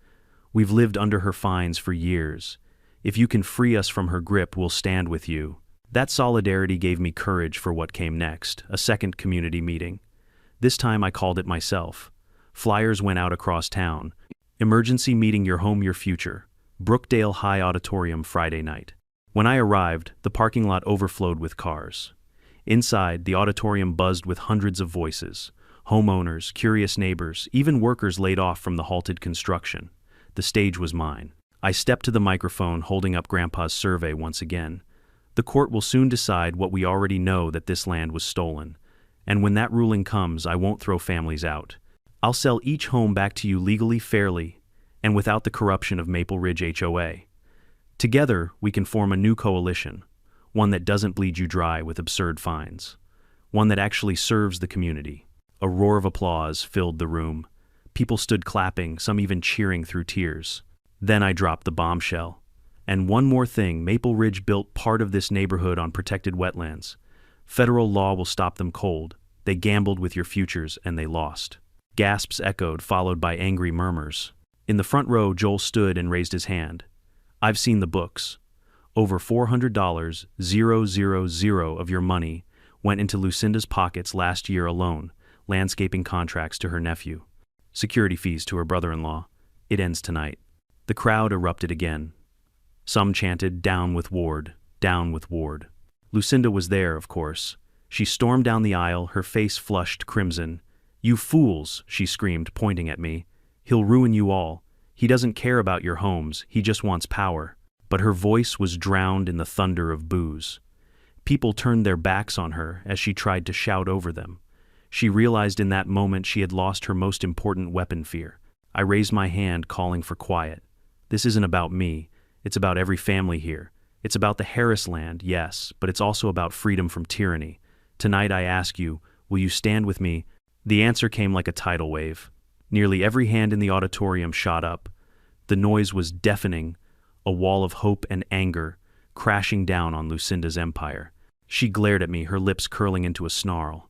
"We've lived under her fines for years. If you can free us from her grip, we'll stand with you." That solidarity gave me courage for what came next, a second community meeting. This time I called it myself. Flyers went out across town. "Emergency meeting, your home, your future. Brookdale High Auditorium, Friday night." When I arrived, the parking lot overflowed with cars. Inside, the auditorium buzzed with hundreds of voices. Homeowners, curious neighbors, even workers laid off from the halted construction. The stage was mine. I stepped to the microphone, holding up Grandpa's survey once again. "The court will soon decide what we already know, that this land was stolen. And when that ruling comes, I won't throw families out. I'll sell each home back to you legally, fairly, and without the corruption of Maple Ridge HOA. Together, we can form a new coalition, one that doesn't bleed you dry with absurd fines, one that actually serves the community." A roar of applause filled the room. People stood clapping, some even cheering through tears. Then I dropped the bombshell. "And one more thing, Maple Ridge built part of this neighborhood on protected wetlands. Federal law will stop them cold. They gambled with your futures and they lost." Gasps echoed, followed by angry murmurs. In the front row, Joel stood and raised his hand. "I've seen the books. Over $400,000 of your money went into Lucinda's pockets last year alone, landscaping contracts to her nephew, security fees to her brother-in-law. It ends tonight." The crowd erupted again. Some chanted, "Down with Ward, down with Ward." Lucinda was there, of course. She stormed down the aisle, her face flushed crimson. "You fools," she screamed, pointing at me. "He'll ruin you all. He doesn't care about your homes, he just wants power." But her voice was drowned in the thunder of boos. People turned their backs on her as she tried to shout over them. She realized in that moment she had lost her most important weapon, fear. I raised my hand, calling for quiet. "This isn't about me. It's about every family here. It's about the Harris land, yes, but it's also about freedom from tyranny. Tonight I ask you, will you stand with me?" The answer came like a tidal wave. Nearly every hand in the auditorium shot up. The noise was deafening, a wall of hope and anger crashing down on Lucinda's empire. She glared at me, her lips curling into a snarl.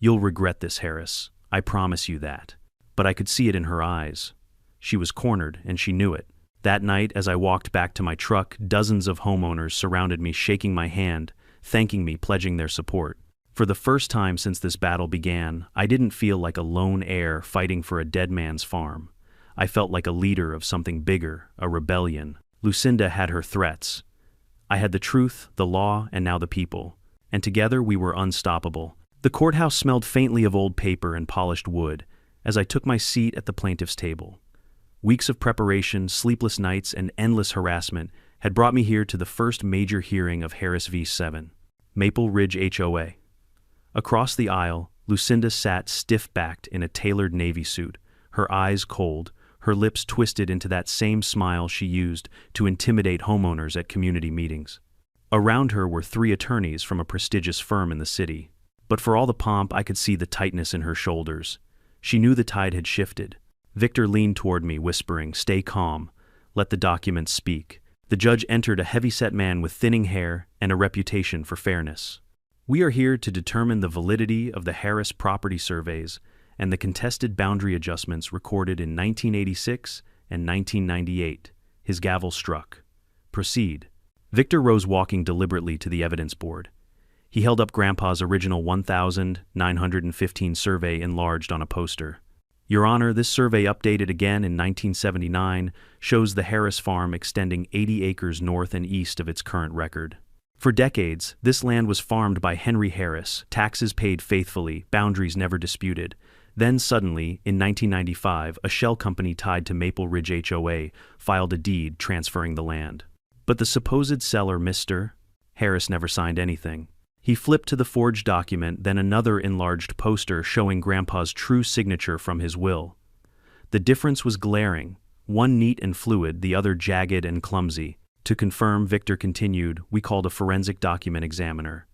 "You'll regret this, Harris. I promise you that." But I could see it in her eyes. She was cornered, and she knew it. That night, as I walked back to my truck, dozens of homeowners surrounded me, shaking my hand, thanking me, pledging their support. For the first time since this battle began, I didn't feel like a lone heir fighting for a dead man's farm. I felt like a leader of something bigger, a rebellion. Lucinda had her threats. I had the truth, the law, and now the people. And together we were unstoppable. The courthouse smelled faintly of old paper and polished wood as I took my seat at the plaintiff's table. Weeks of preparation, sleepless nights, and endless harassment had brought me here to the first major hearing of Harris v. 7, Maple Ridge HOA. Across the aisle, Lucinda sat stiff-backed in a tailored navy suit, her eyes cold, her lips twisted into that same smile she used to intimidate homeowners at community meetings. Around her were 3 attorneys from a prestigious firm in the city. But for all the pomp, I could see the tightness in her shoulders. She knew the tide had shifted. Victor leaned toward me, whispering, "Stay calm. Let the documents speak." The judge entered, a heavy-set man with thinning hair and a reputation for fairness. "We are here to determine the validity of the Harris property surveys and the contested boundary adjustments recorded in 1986 and 1998. His gavel struck. Proceed. Victor rose, walking deliberately to the evidence board. He held up Grandpa's original 1915 survey enlarged on a poster. Your Honor, this survey, updated again in 1979, shows the Harris farm extending 80 acres north and east of its current record. For decades, this land was farmed by Henry Harris, taxes paid faithfully, boundaries never disputed. Then suddenly, in 1995, a shell company tied to Maple Ridge HOA filed a deed transferring the land. But the supposed seller, Mr. Harris, never signed anything. He flipped to the forged document, then another enlarged poster showing Grandpa's true signature from his will. The difference was glaring, one neat and fluid, the other jagged and clumsy. To confirm, Victor continued, we called a forensic document examiner.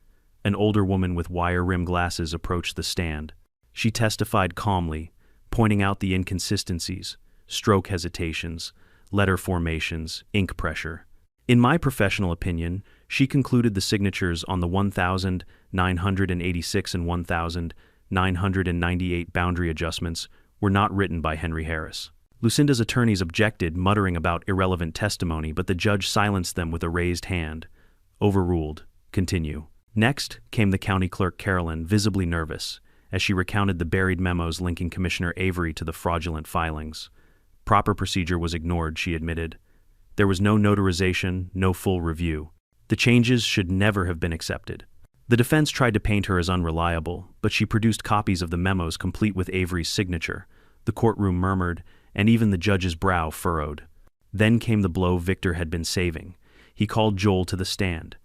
An older woman with wire-rimmed glasses approached the stand. She testified calmly, pointing out the inconsistencies, stroke hesitations, letter formations, ink pressure. In my professional opinion, she concluded the signatures on the 1,986 and 1,998 boundary adjustments were not written by Henry Harris. Lucinda's attorneys objected, muttering about irrelevant testimony, but the judge silenced them with a raised hand. Overruled. Continue. Next came the county clerk, Carolyn, visibly nervous, as she recounted the buried memos linking Commissioner Avery to the fraudulent filings. Proper procedure was ignored, she admitted. There was no notarization, no full review. The changes should never have been accepted. The defense tried to paint her as unreliable, but she produced copies of the memos complete with Avery's signature. The courtroom murmured, and even the judge's brow furrowed. Then came the blow Victor had been saving. He called Joel to the stand.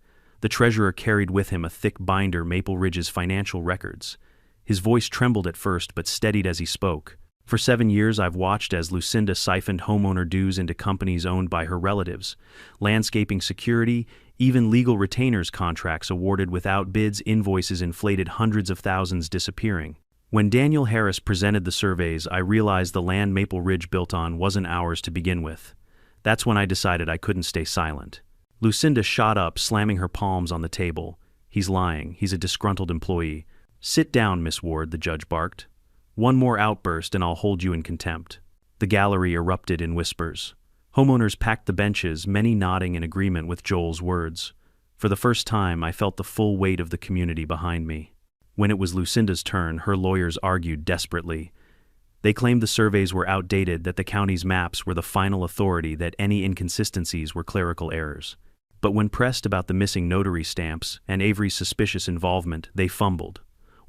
The treasurer carried with him a thick binder, Maple Ridge's financial records. His voice trembled at first, but steadied as he spoke. For 7 years, I've watched as Lucinda siphoned homeowner dues into companies owned by her relatives, landscaping security, even legal retainers contracts awarded without bids, invoices inflated, hundreds of thousands disappearing. When Daniel Harris presented the surveys, I realized the land Maple Ridge built on wasn't ours to begin with. That's when I decided I couldn't stay silent. Lucinda shot up, slamming her palms on the table. He's lying. He's a disgruntled employee. Sit down, Miss Ward, the judge barked. One more outburst and I'll hold you in contempt. The gallery erupted in whispers. Homeowners packed the benches, many nodding in agreement with Joel's words. For the first time, I felt the full weight of the community behind me. When it was Lucinda's turn, her lawyers argued desperately. They claimed the surveys were outdated, that the county's maps were the final authority, that any inconsistencies were clerical errors. But when pressed about the missing notary stamps and Avery's suspicious involvement, they fumbled.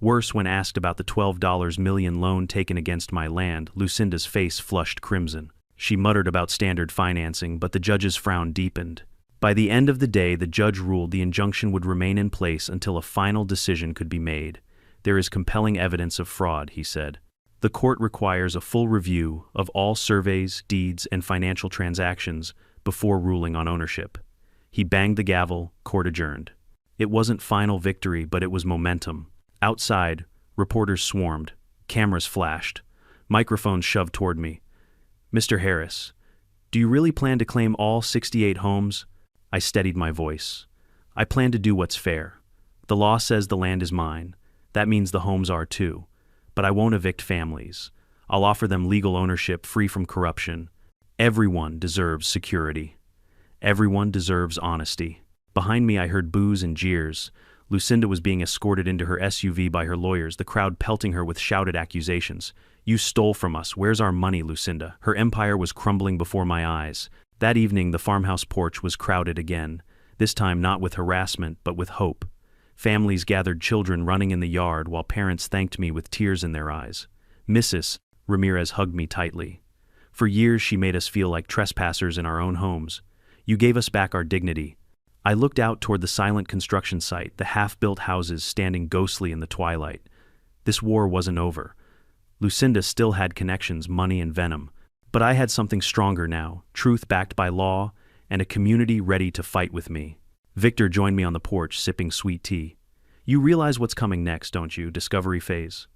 Worse, when asked about the $12 million loan taken against my land, Lucinda's face flushed crimson. She muttered about standard financing, but the judge's frown deepened. By the end of the day, the judge ruled the injunction would remain in place until a final decision could be made. There is compelling evidence of fraud, he said. The court requires a full review of all surveys, deeds, and financial transactions before ruling on ownership. He banged the gavel, court adjourned. It wasn't final victory, but it was momentum. Outside, reporters swarmed, cameras flashed, microphones shoved toward me. Mr. Harris, do you really plan to claim all 68 homes? I steadied my voice. I plan to do what's fair. The law says the land is mine. That means the homes are too. But I won't evict families. I'll offer them legal ownership free from corruption. Everyone deserves security. Everyone deserves honesty. Behind me, I heard boos and jeers. Lucinda was being escorted into her SUV by her lawyers, the crowd pelting her with shouted accusations. You stole from us. Where's our money, Lucinda? Her empire was crumbling before my eyes. That evening, the farmhouse porch was crowded again, this time not with harassment, but with hope. Families gathered, children running in the yard, while parents thanked me with tears in their eyes. Mrs. Ramirez hugged me tightly. For years, she made us feel like trespassers in our own homes. You gave us back our dignity. I looked out toward the silent construction site, the half-built houses standing ghostly in the twilight. This war wasn't over. Lucinda still had connections, money, and venom. But I had something stronger now, truth backed by law, and a community ready to fight with me. Victor joined me on the porch, sipping sweet tea. You realize what's coming next, don't you? Discovery phase.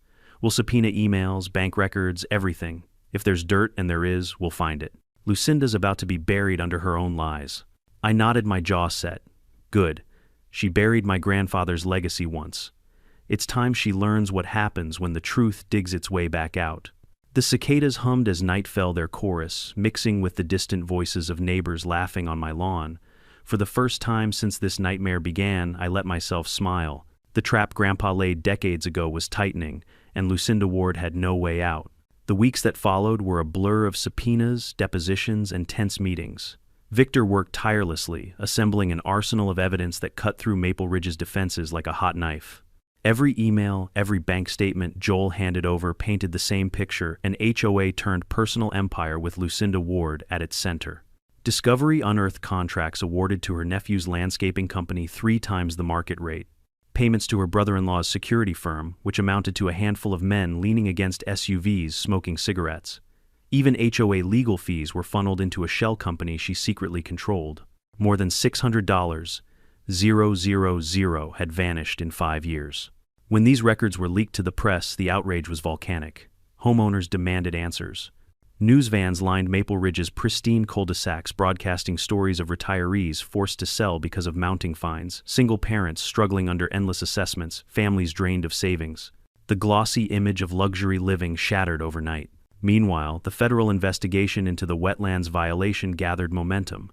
We'll subpoena emails, bank records, everything. If there's dirt, and there is, we'll find it. Lucinda's about to be buried under her own lies. I nodded, my jaw set. Good. She buried my grandfather's legacy once. It's time she learns what happens when the truth digs its way back out. The cicadas hummed as night fell their chorus, mixing with the distant voices of neighbors laughing on my lawn. For the first time since this nightmare began, I let myself smile. The trap Grandpa laid decades ago was tightening, and Lucinda Ward had no way out. The weeks that followed were a blur of subpoenas, depositions, and tense meetings. Victor worked tirelessly, assembling an arsenal of evidence that cut through Maple Ridge's defenses like a hot knife. Every email, every bank statement Joel handed over painted the same picture: an HOA turned personal empire with Lucinda Ward at its center. Discovery unearthed contracts awarded to her nephew's landscaping company 3 times the market rate, payments to her brother-in-law's security firm, which amounted to a handful of men leaning against SUVs smoking cigarettes. Even HOA legal fees were funneled into a shell company she secretly controlled. More than $600, 000, had vanished in 5 years. When these records were leaked to the press, the outrage was volcanic. Homeowners demanded answers. News vans lined Maple Ridge's pristine cul-de-sacs, broadcasting stories of retirees forced to sell because of mounting fines, single parents struggling under endless assessments, families drained of savings. The glossy image of luxury living shattered overnight. Meanwhile, the federal investigation into the wetlands violation gathered momentum.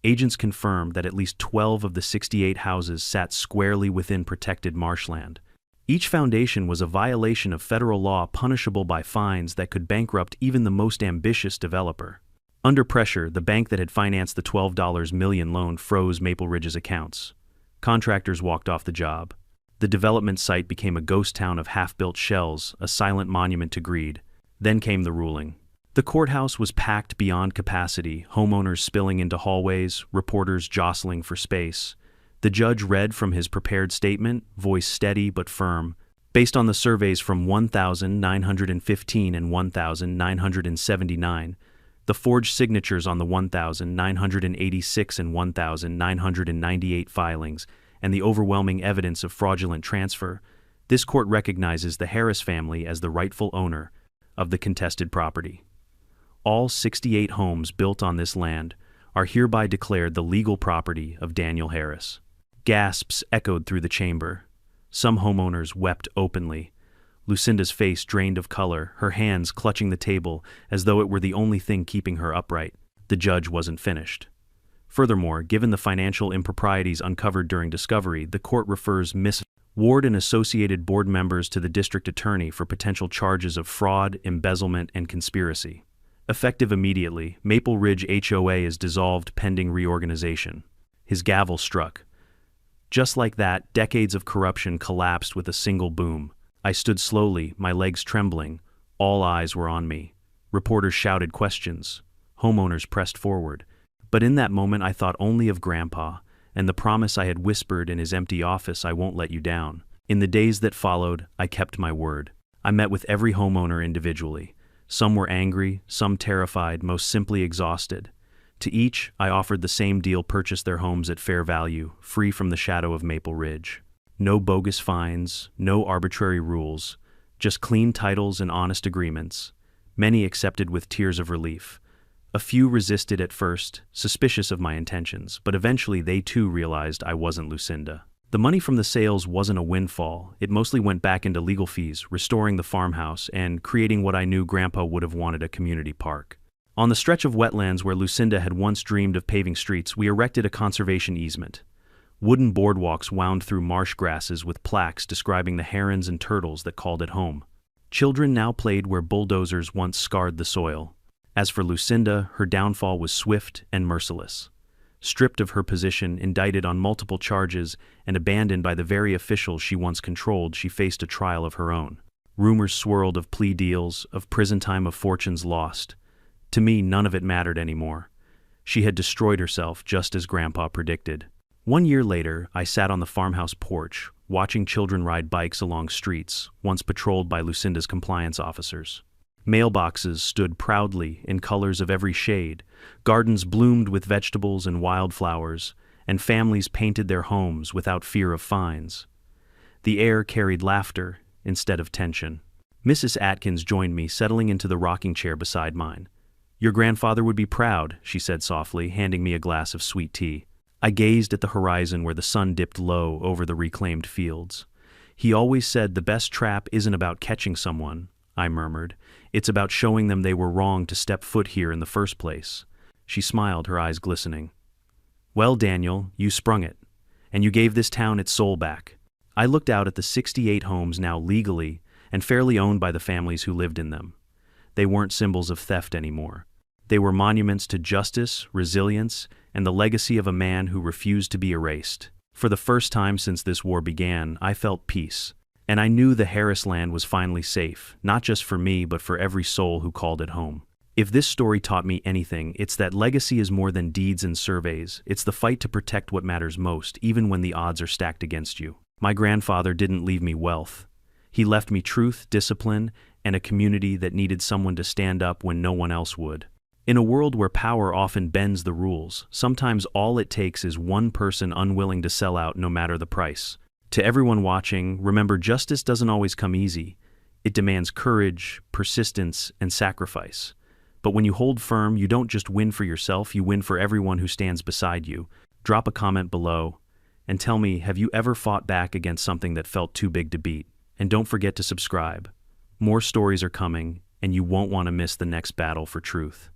Agents confirmed that at least 12 of the 68 houses sat squarely within protected marshland. Each foundation was a violation of federal law, punishable by fines that could bankrupt even the most ambitious developer. Under pressure, the bank that had financed the $12 million loan froze Maple Ridge's accounts. Contractors walked off the job. The development site became a ghost town of half-built shells, a silent monument to greed. Then came the ruling. The courthouse was packed beyond capacity, homeowners spilling into hallways, reporters jostling for space. The judge read from his prepared statement, voice steady but firm. Based on the surveys from 1,915 and 1,979, the forged signatures on the 1,986 and 1,998 filings, and the overwhelming evidence of fraudulent transfer, this court recognizes the Harris family as the rightful owner of the contested property. All 68 homes built on this land are hereby declared the legal property of Daniel Harris. Gasps echoed through the chamber. Some homeowners wept openly. Lucinda's face drained of color, her hands clutching the table as though it were the only thing keeping her upright. The judge wasn't finished. Furthermore, given the financial improprieties uncovered during discovery, the court refers Miss Ward and associated board members to the district attorney for potential charges of fraud, embezzlement, and conspiracy. Effective immediately, Maple Ridge HOA is dissolved pending reorganization. His gavel struck. Just like that, decades of corruption collapsed with a single boom. I stood slowly, my legs trembling. All eyes were on me. Reporters shouted questions. Homeowners pressed forward. But in that moment I thought only of Grandpa, and the promise I had whispered in his empty office: I won't let you down. In the days that followed, I kept my word. I met with every homeowner individually. Some were angry, some terrified, most simply exhausted. To each, I offered the same deal: purchase their homes at fair value, free from the shadow of Maple Ridge. No bogus fines, no arbitrary rules, just clean titles and honest agreements. Many accepted with tears of relief. A few resisted at first, suspicious of my intentions, but eventually they too realized I wasn't Lucinda. The money from the sales wasn't a windfall. It mostly went back into legal fees, restoring the farmhouse, and creating what I knew Grandpa would have wanted: a community park. On the stretch of wetlands where Lucinda had once dreamed of paving streets, we erected a conservation easement. Wooden boardwalks wound through marsh grasses with plaques describing the herons and turtles that called it home. Children now played where bulldozers once scarred the soil. As for Lucinda, her downfall was swift and merciless. Stripped of her position, indicted on multiple charges, and abandoned by the very officials she once controlled, she faced a trial of her own. Rumors swirled of plea deals, of prison time, of fortunes lost. To me, none of it mattered anymore. She had destroyed herself, just as Grandpa predicted. 1 year later, I sat on the farmhouse porch, watching children ride bikes along streets, once patrolled by Lucinda's compliance officers. Mailboxes stood proudly in colors of every shade, gardens bloomed with vegetables and wildflowers, and families painted their homes without fear of fines. The air carried laughter instead of tension. Mrs. Atkins joined me, settling into the rocking chair beside mine. "Your grandfather would be proud," she said softly, handing me a glass of sweet tea. I gazed at the horizon where the sun dipped low over the reclaimed fields. "He always said the best trap isn't about catching someone, I murmured. It's about showing them they were wrong to step foot here in the first place. She smiled, her eyes glistening. Well, Daniel, you sprung it. And you gave this town its soul back. I looked out at the 68 homes now legally and fairly owned by the families who lived in them. They weren't symbols of theft anymore. They were monuments to justice, resilience, and the legacy of a man who refused to be erased. For the first time since this war began, I felt peace. And I knew the Harris land was finally safe, not just for me, but for every soul who called it home. If this story taught me anything, it's that legacy is more than deeds and surveys. It's the fight to protect what matters most, even when the odds are stacked against you. My grandfather didn't leave me wealth. He left me truth, discipline, and a community that needed someone to stand up when no one else would. In a world where power often bends the rules, sometimes all it takes is one person unwilling to sell out no matter the price. To everyone watching, remember, justice doesn't always come easy. It demands courage, persistence, and sacrifice. But when you hold firm, you don't just win for yourself, you win for everyone who stands beside you. Drop a comment below and tell me, have you ever fought back against something that felt too big to beat? And don't forget to subscribe. More stories are coming, and you won't want to miss the next battle for truth.